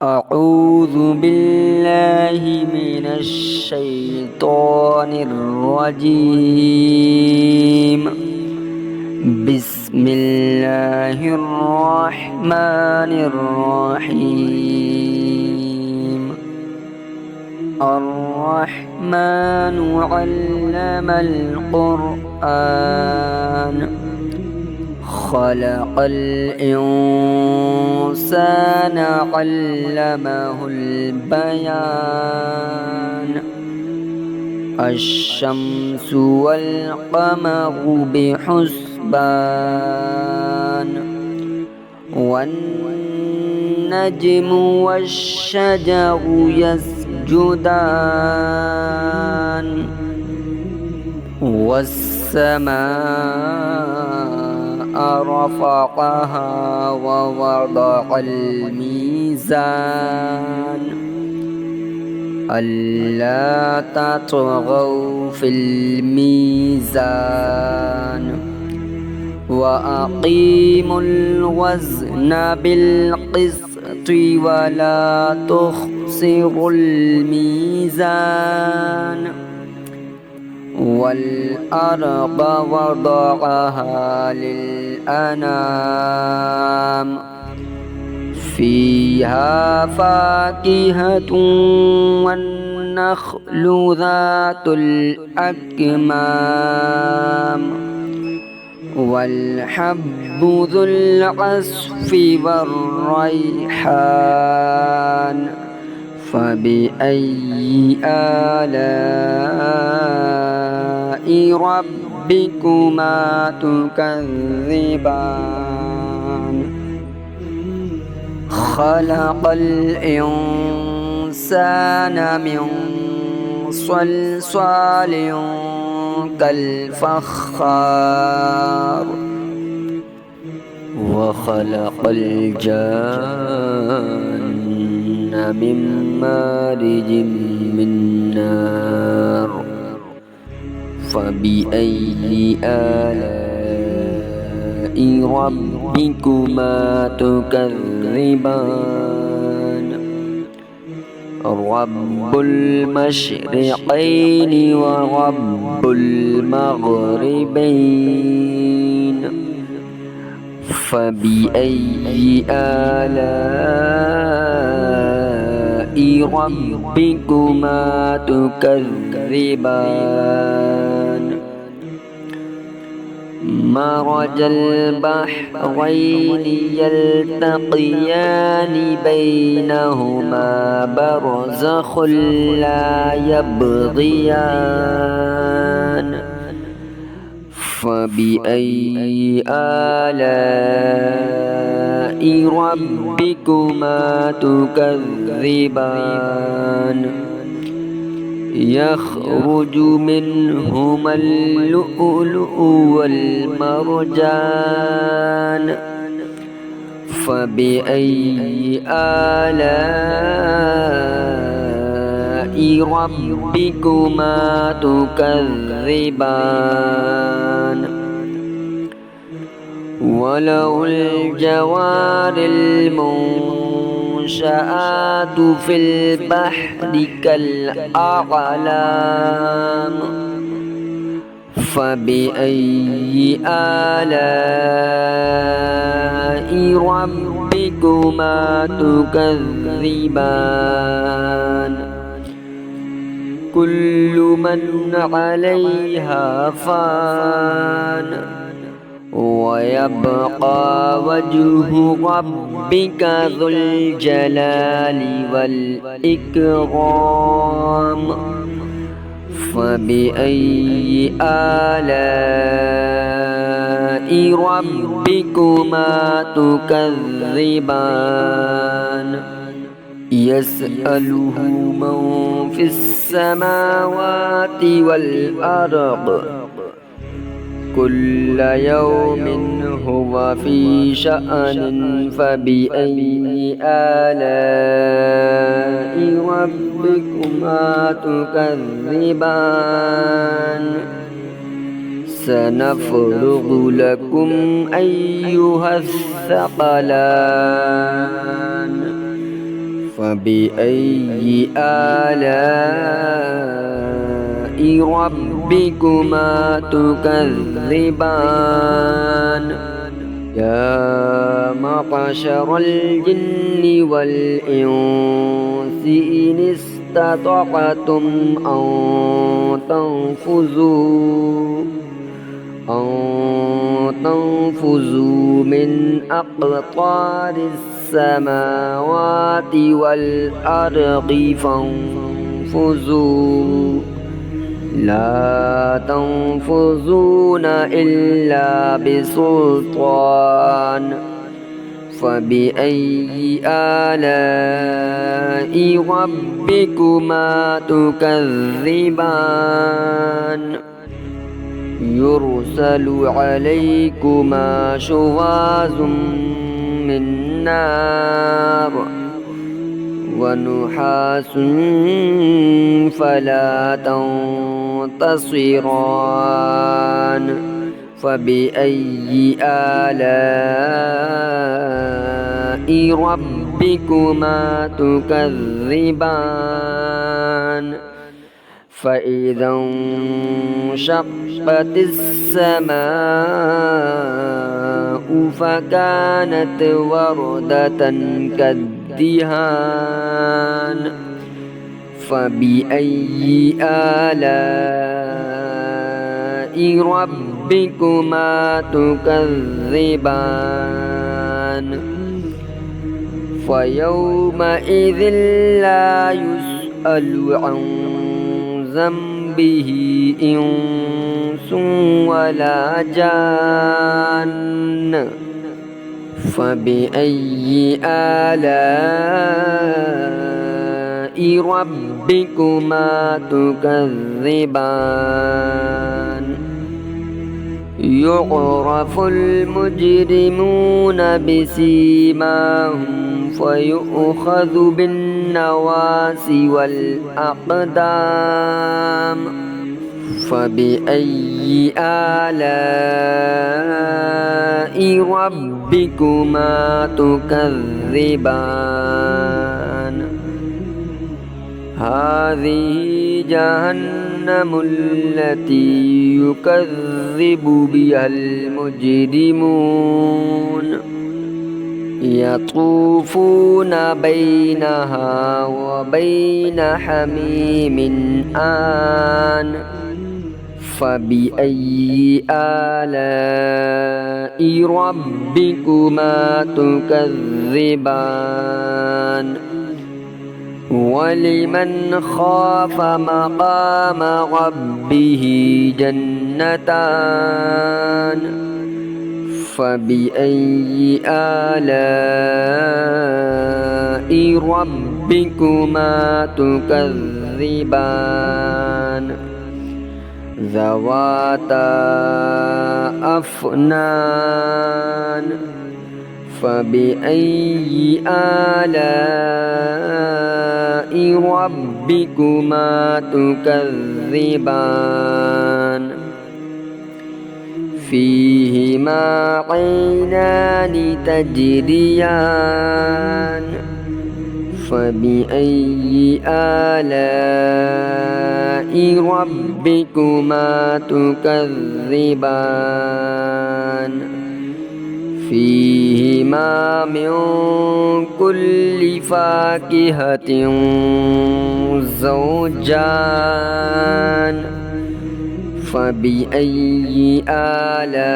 أعوذ بالله من الشيطان الرجيم. بسم الله الرحمن الرحيم. الرحمن علم القرآن خلق الإنسان علمه البيان. الشمس والقمر بحسبان والنجم والشجر يسجدان والسماء رفعها ووضع الميزان ألا تطغوا في الميزان وأقيموا الوزن بالقسط ولا تخسروا الميزان. والأرض وضعها للأنام فيها فاكهة والنخل ذات الأكمام والحب ذو العصف والريحان. فبأي آلاء ربكما تكذبان. خلق الإنسان من صلصال كالفخار وخلق الجان من مارج من نار. فبأي آلاء ربكما تكذبان. رب المشرقين ورب المغربين. فبأي آلاء ربكما تكذبان. مرج البحرين يلتقيان بينهما برزخ لا يبغيان. فبأي آلاء ربكما تكذبان. يخرج منهما اللؤلؤ والمرجان. فبأي آلاء ربكما تكذبان. وله الجوار المنشآت في البحر كالأعلام. فبأي آلاء ربكما تكذبان. كل من عليها فان ويبقى وجه ربك ذو الجلال والإكرام. فبأي آلاء ربكما تكذبان. يسأله من في السماوات والأرض كل يوم هو في شأن. فبأي آلاء ربكما تكذبان. سنفرغ لكم أيها الثقلان فبأي آلاء ربكما تكذبان يا معشر الجن والإنس إن استطعتم أن تنفذوا من أقطار السماوات والأرض فانفذوا لا تنفذون إلا بسلطان فبأي آلاء ربكما تكذبان يرسل عليكما شواظ من نار ونحاس فلا تنتصران فبأي آلاء ربكما تكذبان فإذا انشقت السماء فكانت وردة كالدهان فبأي آلاء ربكما تكذبان فيومئذ لا يسأل عن ذنبه إنس ولا جان فبأي آلاء ربكما تكذبان يعرف المجرمون بسيماهم فيؤخذ بالنواصي والأقدام فبأي آلاء ربكما تكذبان هذه جهنم التي يكذب بها المجرمون يطوفون بينها وبين حميم آن فبأي آلاء ربكما تكذبان ولمن خاف مقام ربه جنتان فبأي آلاء ربكما تكذبان ذواتا أفنان فبأي آلاء ربكما تكذبان فيهما عينان تجريان فبأي آلاء ربكما تكذبان فيهما من كل فاكهة زوجان فبأي آلاء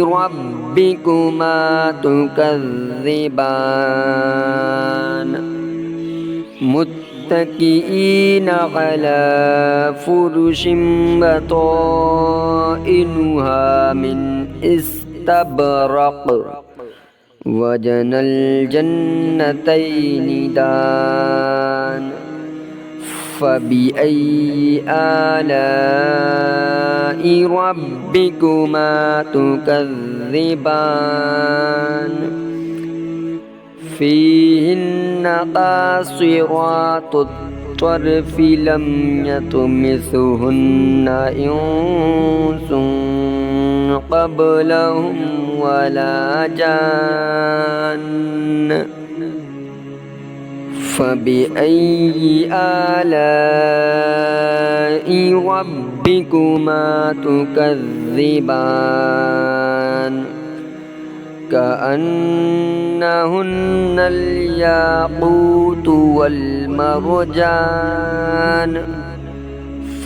ربكما تكذبان متكئين على فرش بطائنها من استبرق وجنى الجنتين دان فبأي آلاء ربكما تكذبان فيهن قاصرات الطرف لم يطمثهن إنس قبلهم ولا جان فبأي آلاء ربكما تكذبان كأنهن الياقوت والمرجان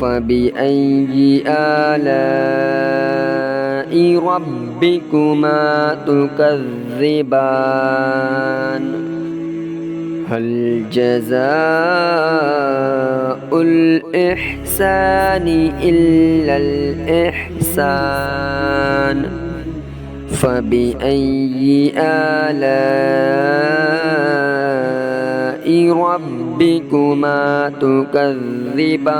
فبأي آلاء ربكما تكذبان هل جزاء الإحسان إلا الإحسان فبأي آلاء ربكما تكذبان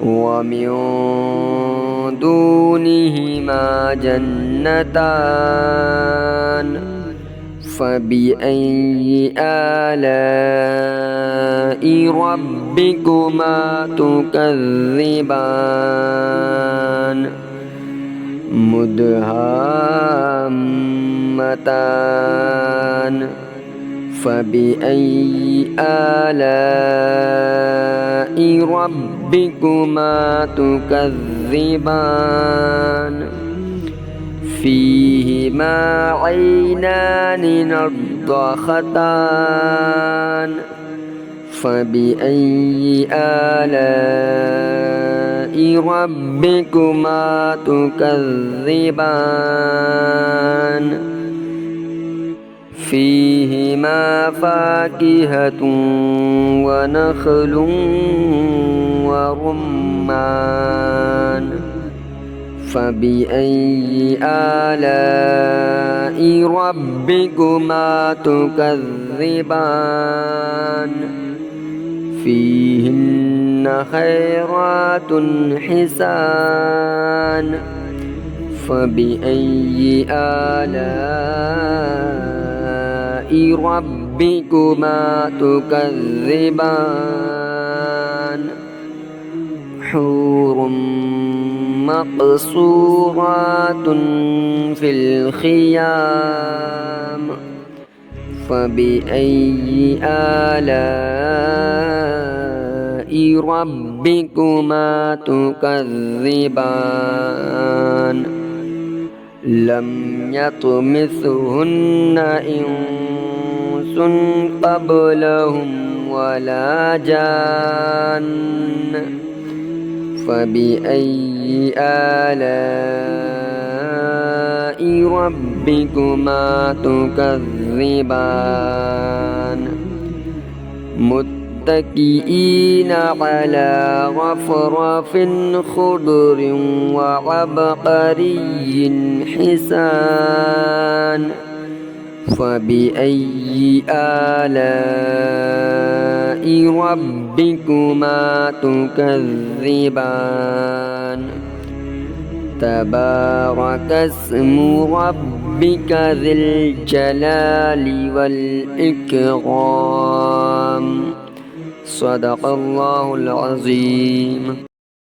ومن دونهما جنتان فبأي آلاء ربكما تكذبان مدهامتان فبأي آلاء ربكما تكذبان فيهما عينان نضاختان فبأي آلاء ربكما تكذبان فيهما فاكهة ونخل ورمان فبأي آلاء ربكما تكذبان فيهن خيرات حسان فبأي آلاء ربكما تكذبان حور مقصورات في الخيام فبأي آلاء ربكما تكذبان لم يطمثهن إنس قبلهم ولا جان فبأي آلاء ربكما تكذبان متكئين على رفرف خضر وعبقري حسان فبأي آلاء ربكما تكذبان تبارك اسم ربك ذي الجلال والإكرام صدق الله العظيم.